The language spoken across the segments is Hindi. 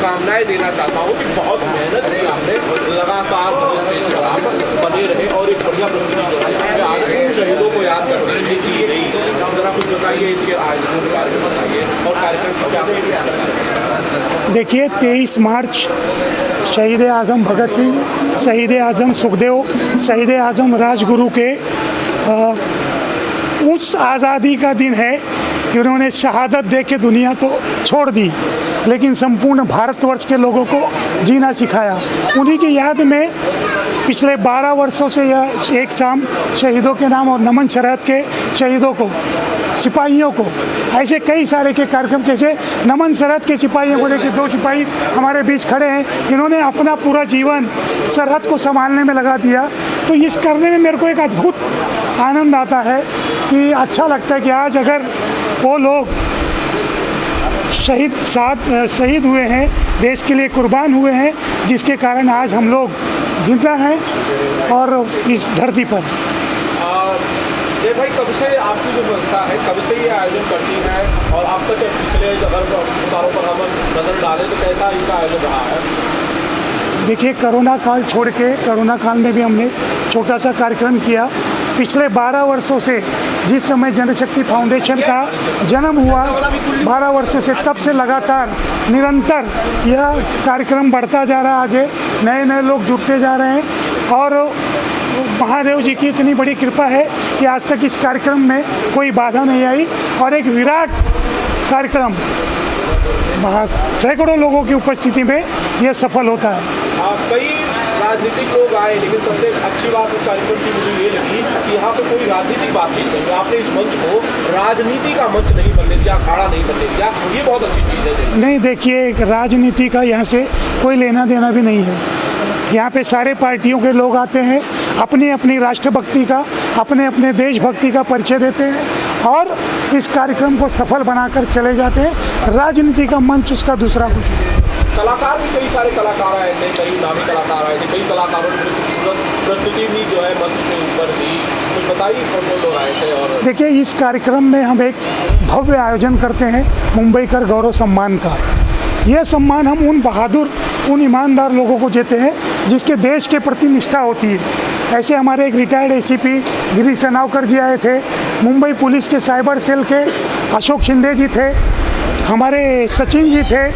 शुभकामनाएं देना चाहता हूँ कि बहुत मेहनत की आपने, लगातार स्टेज पर आप बने रहे और एक बढ़िया प्रस्तुति जो है आज उन शहीदों को याद करने की गई। जरा कुछ बताइए इसके आयोजन के बारे में बताइए और कार्यक्रम की क्या। देखिए 23 मार्च शहीद आज़म भगत सिंह, शहीद आज़म सुखदेव, शहीद आज़म राजगुरु के उस आज़ादी का दिन है कि उन्होंने शहादत दे के दुनिया को छोड़ दी, लेकिन संपूर्ण भारतवर्ष के लोगों को जीना सिखाया। उन्हीं की याद में पिछले 12 वर्षों से यह एक शाम शहीदों के नाम और नमन शरहद के शहीदों को, सिपाहियों को, ऐसे कई सारे के कार्यक्रम, जैसे नमन सरहद के सिपाहियों को देखिए, 2 सिपाही हमारे बीच खड़े हैं, इन्होंने अपना पूरा जीवन सरहद को संभालने में लगा दिया। तो इस करने में मेरे को एक अद्भुत आनंद आता है कि अच्छा लगता है कि आज अगर वो लोग शहीद हुए हैं, देश के लिए कुर्बान हुए हैं, जिसके कारण आज हम लोग जिंदा हैं और इस धरती पर। जय भाई, कब से आपकी जो संस्था है, कब से ये आयोजन करती है और अब तक पिछले अगर सालों पर हम नजर डालें तो कैसा इनका आयोजन रहा है? देखिए, कोरोना काल छोड़ के, कोरोना काल में भी हमने छोटा सा कार्यक्रम किया। पिछले 12 वर्षों से, जिस समय जनशक्ति फाउंडेशन का जन्म हुआ, 12 वर्षों से, तब से लगातार निरंतर यह कार्यक्रम बढ़ता जा रहा है। आगे नए नए लोग जुड़ते जा रहे हैं और महादेव जी की इतनी बड़ी कृपा है कि आज तक इस कार्यक्रम में कोई बाधा नहीं आई और एक विराट कार्यक्रम सैकड़ों लोगों की उपस्थिति में यह सफल होता है। कई राजनीतिक लोग आए, लेकिन सबसे अच्छी बात इस कार्यक्रम की मुझे ये लगी कि यहाँ पे कोई राजनीतिक बातचीत नहीं, आपने इस मंच को राजनीति का मंच नहीं बनने दिया, अखाड़ा नहीं बनने दिया, ये बहुत अच्छी चीज़ है। नहीं, देखिए, राजनीति का यहाँ से कोई लेना देना भी नहीं है। यहाँ पे सारे पार्टियों के लोग आते हैं, अपनी अपनी राष्ट्रभक्ति का, अपने अपने देशभक्ति का परिचय देते हैं और इस कार्यक्रम को सफल बनाकर चले जाते हैं। राजनीति का मंच उसका दूसरा कुछ है। कलाकार भी कई सारे कलाकार आए थे, कई नामी कलाकार आए थे, कई कलाकारों ने खूबसूरत प्रस्तुति भी जो है मंच के ऊपर दी। कुछ बताइए कौन लोग आए थे? और देखिए, इस कार्यक्रम में हम एक भव्य आयोजन करते हैं मुंबईकर गौरव सम्मान का। यह सम्मान हम उन बहादुर, उन ईमानदार लोगों को देते हैं जिसके देश के प्रति निष्ठा होती है। ऐसे हमारे एक रिटायर्ड एसीपी गिरीश सेनावकर जी आए थे, मुंबई पुलिस के साइबर सेल के अशोक शिंदे जी थे, हमारे सचिन जी थे,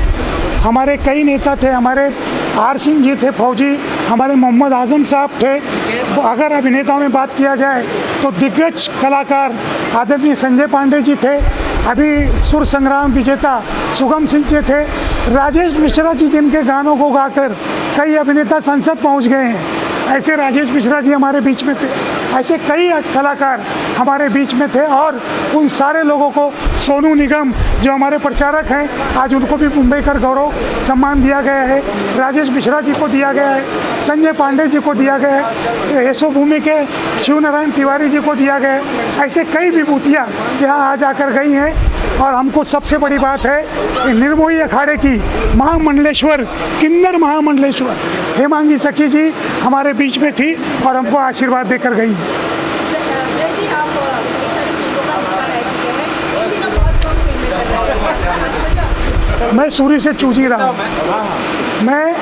हमारे कई नेता थे, हमारे आर सिंह जी थे फौजी, हमारे मोहम्मद आजम साहब थे। अगर अभिनेताओं में बात किया जाए तो दिग्गज कलाकार आदरणीय संजय पांडे जी थे, अभी सुर संग्राम विजेता सुगम सिंह जी थे, राजेश मिश्रा जी जिनके गानों को गाकर कई अभिनेता संसद पहुंच गए हैं, ऐसे राजेश मिश्रा जी हमारे बीच में थे। ऐसे कई कलाकार हमारे बीच में थे और उन सारे लोगों को, सोनू निगम जो हमारे प्रचारक हैं, आज उनको भी मुंबईकर गौरव सम्मान दिया गया है, राजेश मिश्रा जी को दिया गया है, संजय पांडे जी को दिया गया है, यशोभूमि के शिव नारायण तिवारी जी को दिया गया है। ऐसे कई विभूतियाँ यहाँ आज आकर गई हैं और हमको सबसे बड़ी बात है कि निर्मोही अखाड़े की महामंडलेश्वर, किन्नर महामंडलेश्वर हेमांगी सखी जी हमारे बीच में थी और हमको आशीर्वाद देकर गई। मैं सूरी से चूजी रहा हूँ। मैं,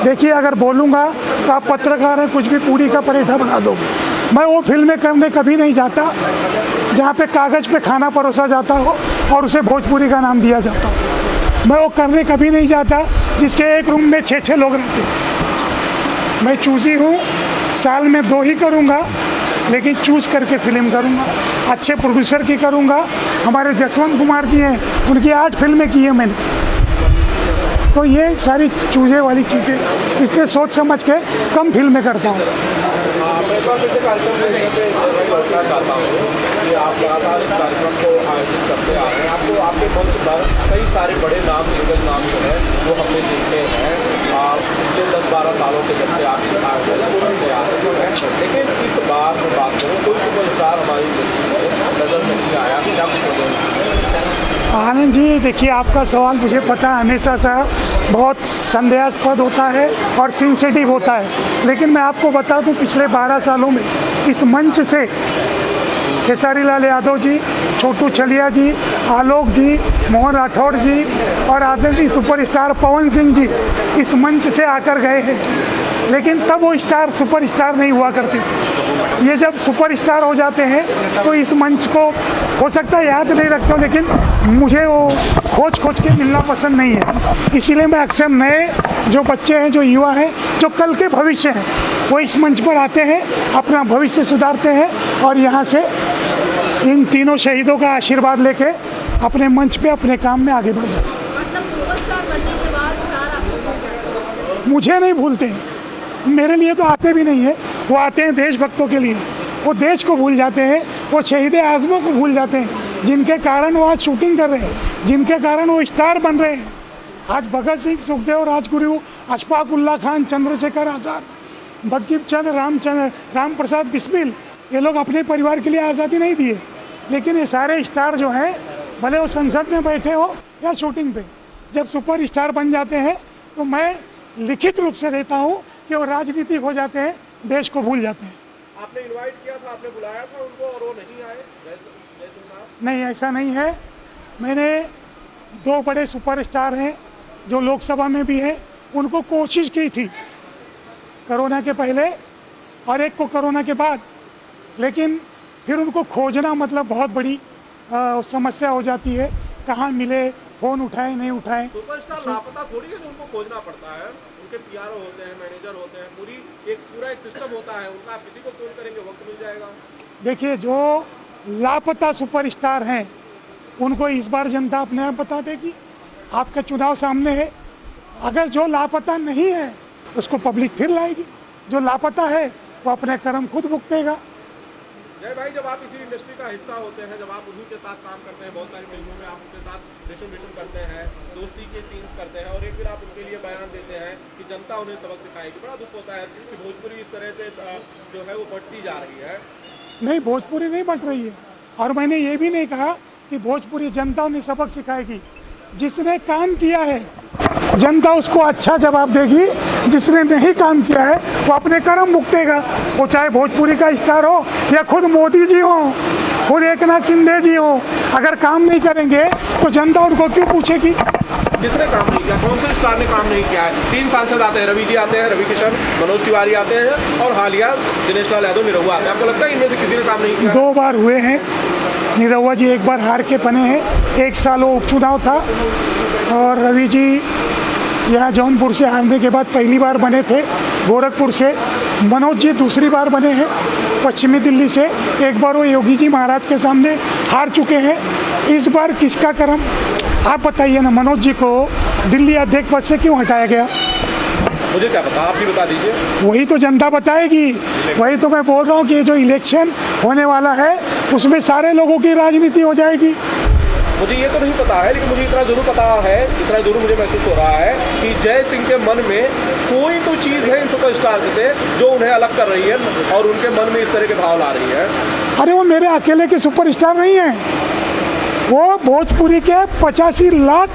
देखिए, अगर बोलूँगा तो आप पत्रकार हैं, कुछ भी पूरी का परेठा बना दोगे। मैं वो फिल्में करने कभी नहीं जाता जहाँ पे कागज़ पे खाना परोसा जाता हो और उसे भोजपुरी का नाम दिया जाता हो। मैं वो करने कभी नहीं जाता जिसके एक रूम में 6-6 लोग रहते हैं। मैं चूजी हूँ, साल में 2 ही करूँगा, लेकिन चूज़ करके फिल्म करूँगा, अच्छे प्रोड्यूसर की करूँगा। हमारे जसवंत कुमार जी हैं, उनकी 8 फिल्में की हैं मैंने। तो ये सारी चूजे वाली चीज़ें, इसलिए सोच समझ के कम फिल्में करता हूँ। मैं कार्यक्रम में चाहता हूँ कि आप लगातार इस कार्यक्रम को आयोजित करते आ रहे हैं। आपको आपके मंच पर कई सारे बड़े नाम, दिग्गज नाम जो है वो हमने देखे हैं पिछले 10-12 सालों के जब से आप इस आयोजन को करते आ रहे हैं। लेकिन इस बार मैं बात करूँ, कोई सुपरस्टार हमारी नज़र नहीं आया, क्या कुछ? आनंद जी, देखिए, आपका सवाल मुझे पता है हमेशा सा बहुत संदेहास्पद होता है और सेंसिटिव होता है, लेकिन मैं आपको बता दूं, पिछले 12 सालों में इस मंच से खेसारी लाल यादव जी, छोटू छलिया जी, आलोक जी, मोहन राठौड़ जी, और आदरणीय सुपरस्टार पवन सिंह जी इस मंच से आकर गए हैं, लेकिन तब वो स्टार सुपरस्टार नहीं हुआ करते थे। ये जब सुपरस्टार हो जाते हैं तो इस मंच को हो सकता है याद नहीं रखते हो, लेकिन मुझे वो खोज के मिलना पसंद नहीं है। इसीलिए मैं अक्सर नए जो बच्चे हैं, जो युवा हैं, जो कल के भविष्य हैं, वो इस मंच पर आते हैं, अपना भविष्य सुधारते हैं और यहाँ से इन तीनों शहीदों का आशीर्वाद लेके अपने मंच पे अपने काम में आगे बढ़ जाते हैं। मतलब सुपरस्टार बनने के बाद स्टार आपको भूल जाते हैं? मुझे नहीं भूलते हैं, मेरे लिए तो आते भी नहीं है। वो आते हैं देशभक्तों के लिए, वो देश को भूल जाते हैं, वो शहीद आज़मों को भूल जाते हैं, जिनके कारण वो आज शूटिंग कर रहे हैं, जिनके कारण वो स्टार बन रहे हैं। आज भगत सिंह, सुखदेव, राजगुरु, अशफाक उल्लाह खान, चंद्रशेखर आज़ाद, बंकिम चंद्र, राम प्रसाद बिस्मिल, ये लोग अपने परिवार के लिए आज़ादी नहीं दिए, लेकिन ये सारे स्टार जो हैं, भले वो संसद में बैठे हो या शूटिंग पे, जब सुपर स्टार बन जाते हैं तो मैं लिखित रूप से रहता हूँ कि वो राजनीतिक हो जाते हैं, देश को भूल जाते हैं। आपने इनवाइट किया था, आपने बुलाया था उनको और वो नहीं आए? नहीं, ऐसा नहीं है। मैंने 2 बड़े सुपरस्टार हैं जो लोकसभा में भी हैं, उनको कोशिश की थी कोरोना के पहले और एक को कोरोना के बाद, लेकिन फिर उनको खोजना मतलब बहुत बड़ी समस्या हो जाती है। कहाँ मिले, फ़ोन उठाए नहीं उठाए। सुपरस्टार लापता थोड़ी है जो उनको खोजना पड़ता है, उनके पीआरओ होते हैं, मैनेजर होते हैं, पूरा एक सिस्टम होता है उनका। आप किसी को फ़ोन करेंगे, वक्त मिल जाएगा। देखिए, जो लापता सुपरस्टार हैं उनको इस बार जनता अपने आप बता देगी। आपका चुनाव सामने है, अगर जो लापता नहीं है उसको पब्लिक फिर लाएगी, जो लापता है वो अपने कर्म खुद भुगतेगा। जय भाई, जब आप इसी इंडस्ट्री का हिस्सा होते हैं, जब आप उन्हीं के साथ काम करते हैं, बहुत सारी फिल्मों में आप उनके साथ रिलेशन करते हैं, दोस्ती के सीन्स करते हैं और एक दिन आप उनके लिए बयान देते हैं कि जनता उन्हें सबक सिखाएगी, बड़ा दुख होता है कि भोजपुरी इस तरह से जो है वो बढ़ती जा रही है। नहीं, भोजपुरी नहीं बट रही है, और मैंने ये भी नहीं कहा कि भोजपुरी जनता उन्हें सबक सिखाएगी। जिसने काम किया है जनता उसको अच्छा जवाब देगी, जिसने नहीं काम किया है वो अपने कर्म भुगतेगा। वो चाहे भोजपुरी का स्टार हो या खुद मोदी जी हो, खुद एकनाथ शिंदे जी हो, अगर काम नहीं करेंगे तो जनता उनको क्यों पूछेगी? जिसने काम नहीं किया, कौन से स्टार ने काम नहीं किया है? 3 सांसद आते हैं, रवि जी आते हैं, रवि किशन, मनोज तिवारी आते हैं और हालिया दिनेश लाल यादव, निरहुआ आते हैं। आपको लगता है इनमें से किसी ने काम नहीं किया? 2 बार हुए हैं। निरहुआ जी 1 बार हार के बने हैं, 1 साल वो उपचुनाव था, और रवि जी यहाँ जौनपुर से हारने के बाद पहली बार बने थे, गोरखपुर से। मनोज जी दूसरी बार बने हैं पश्चिमी दिल्ली से, 1 बार वो योगी जी महाराज के सामने हार चुके हैं। इस बार किसका कर्म, आप बताइए ना। मनोज जी को दिल्ली अध्यक्ष पद से क्यों हटाया गया? मुझे क्या पता, आप ही बता दीजिए। वही तो जनता बताएगी। वही तो मैं बोल रहा हूँ कि ये जो इलेक्शन होने वाला है उसमें सारे लोगों की राजनीति हो जाएगी। मुझे ये तो नहीं पता है, लेकिन मुझे इतना जरूर पता है, इतना जरूर मुझे महसूस हो रहा है कि जय सिंह के मन में कोई तो चीज़ है इन सुपरस्टार से जो उन्हें अलग कर रही है और उनके मन में इस तरह के भाव ला रही है। अरे वो मेरे अकेले के सुपरस्टार नहीं हैं, वो भोजपुरी के 85 लाख,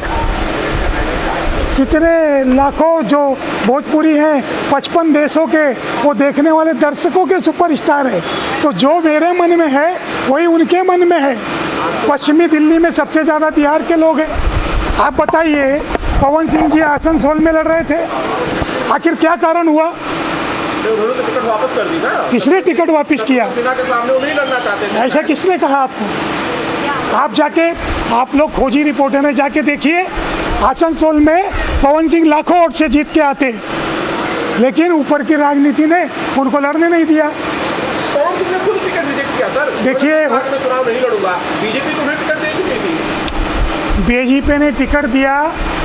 कितने लाखों जो भोजपुरी हैं 55 देशों के, वो देखने वाले दर्शकों के सुपरस्टार है। तो जो मेरे मन में है वही उनके मन में है। पश्चिमी दिल्ली में सबसे ज़्यादा बिहार के लोग हैं। आप बताइए, पवन सिंह जी आसनसोल में लड़ रहे थे, आखिर क्या कारण हुआ? उन्होंने तो टिकट वापस कर दी ना। किसने टिकट वापस किया? सेना के सामने वो नहीं लड़ना चाहते थे। ऐसा किसने कहा आपको? आप जाके, आप लोग खोजी रिपोर्टर हैं, जाके देखिए, आसनसोल में पवन सिंह लाखों वोट से जीत के आते, लेकिन ऊपर की राजनीति ने उनको लड़ने नहीं दिया। पवन सिंह ने खुद टिकट रिजेक्ट किया सर। देखिए, मैं चुनाव नहीं लड़ूंगा, बीजेपी तुम्हें टिकट दे चुकी थी। बीजेपी ने टिकट दिया,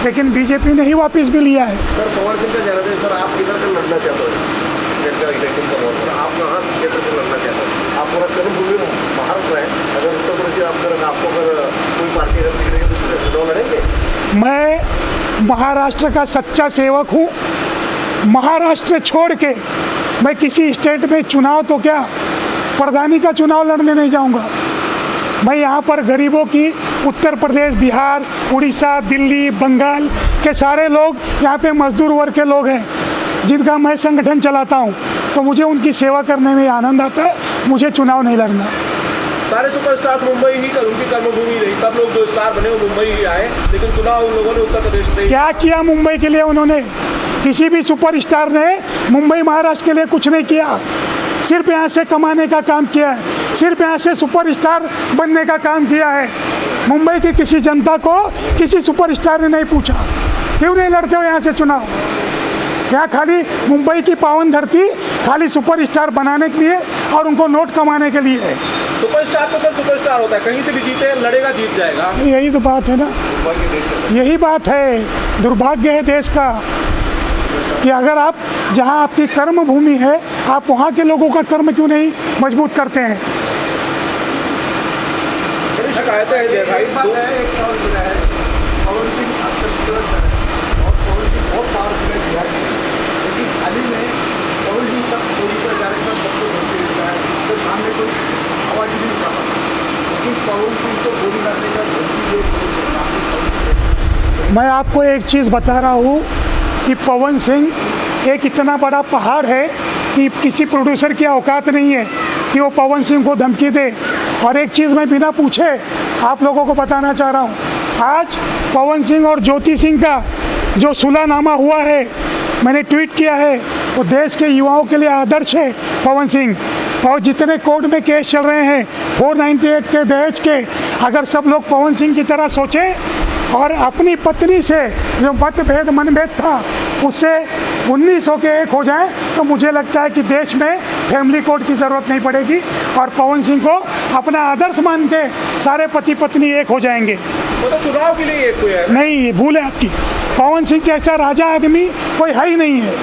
लेकिन बीजेपी ने ही वापस भी लिया है। सर पवन सिंह का ज़्यादा सर, आप किधर से लड़ना चाहते हो स्टेट का इलेक्शन का वोट? आप कहाँ क्षेत्र से लड़ना चाहते हो? आप पूरा कर्मभूमि महाराष्ट्र है, अगर उत्तर प्रदेश आपको अगर कोई पार्टी अगर टिकट तो चुनाव लड़ेंगे? मैं महाराष्ट्र का सच्चा सेवक हूँ। महाराष्ट्र छोड़ के मैं किसी स्टेट में चुनाव तो क्या, प्रधानी का चुनाव लड़ने नहीं जाऊँगा। मैं यहाँ पर गरीबों की, उत्तर प्रदेश, बिहार, उड़ीसा, दिल्ली, बंगाल के सारे लोग यहाँ पे मजदूर वर्ग के लोग हैं जिनका मैं संगठन चलाता हूँ, तो मुझे उनकी सेवा करने में आनंद आता है। मुझे चुनाव नहीं लड़ना। सारे सुपरस्टार मुंबई ही उनकी कर्मभूमि रही, सब लोग जो स्टार बने वो मुंबई ही आए, लेकिन चुनाव उन लोगों ने उत्तर प्रदेश से ही। क्या किया मुंबई के लिए उन्होंने? किसी भी सुपरस्टार ने मुंबई महाराष्ट्र के लिए कुछ नहीं किया, सिर्फ यहाँ से कमाने का काम किया है, सिर्फ यहाँ से सुपरस्टार बनने का काम किया है। मुंबई की किसी जनता को किसी सुपरस्टार ने नहीं पूछा क्यों नहीं लड़ते हो यहाँ से चुनाव। यहाँ खाली मुंबई की पावन धरती खाली सुपरस्टार बनाने के लिए और उनको नोट कमाने के लिए है। सुपरस्टार तो सर सुपरस्टार होता है, कहीं से भी जीते लड़ेगा जीत जाएगा। यही तो बात है ना, यही बात है। दुर्भाग्य है देश का कि अगर आप जहाँ आपकी कर्म भूमि है आप वहाँ के लोगों का कर्म क्यों नहीं मजबूत करते हैं। बड़ी शिकायतें हैं जय भाई। एक सवाल मिला है, पवन सिंह और पवन सिंह बहुत पावरफुल है बिहार के, लेकिन हाल ही में पवन सिंह सब गोली पर जाने पर सबको धमकी देता है, उसके सामने कोई आवाज़ नहीं उठा पाता, लेकिन पवन सिंह को गोली मारने का धमकी दे। मैं आपको एक चीज़ बता रहा हूँ कि पवन सिंह एक इतना बड़ा पहाड़ है कि किसी प्रोड्यूसर की औकात नहीं है कि वो पवन सिंह को धमकी दे। और एक चीज़ मैं बिना पूछे आप लोगों को बताना चाह रहा हूँ, आज पवन सिंह और ज्योति सिंह का जो सुलहनामा हुआ है, मैंने ट्वीट किया है, वो देश के युवाओं के लिए आदर्श है पवन सिंह। और जितने कोर्ट में केस चल रहे हैं 498 के दहेज के, अगर सब लोग पवन सिंह की तरह सोचें और अपनी पत्नी से जो मतभेद मनभेद था उससे 1900 के एक हो जाए तो मुझे लगता है कि देश में फैमिली कोर्ट की ज़रूरत नहीं पड़ेगी और पवन सिंह को अपना आदर्श मान के सारे पति पत्नी एक हो जाएंगे। वो तो चुनाव के लिए एक हुए है। नहीं, भूल है आपकी, पवन सिंह जैसा राजा आदमी कोई है ही नहीं है।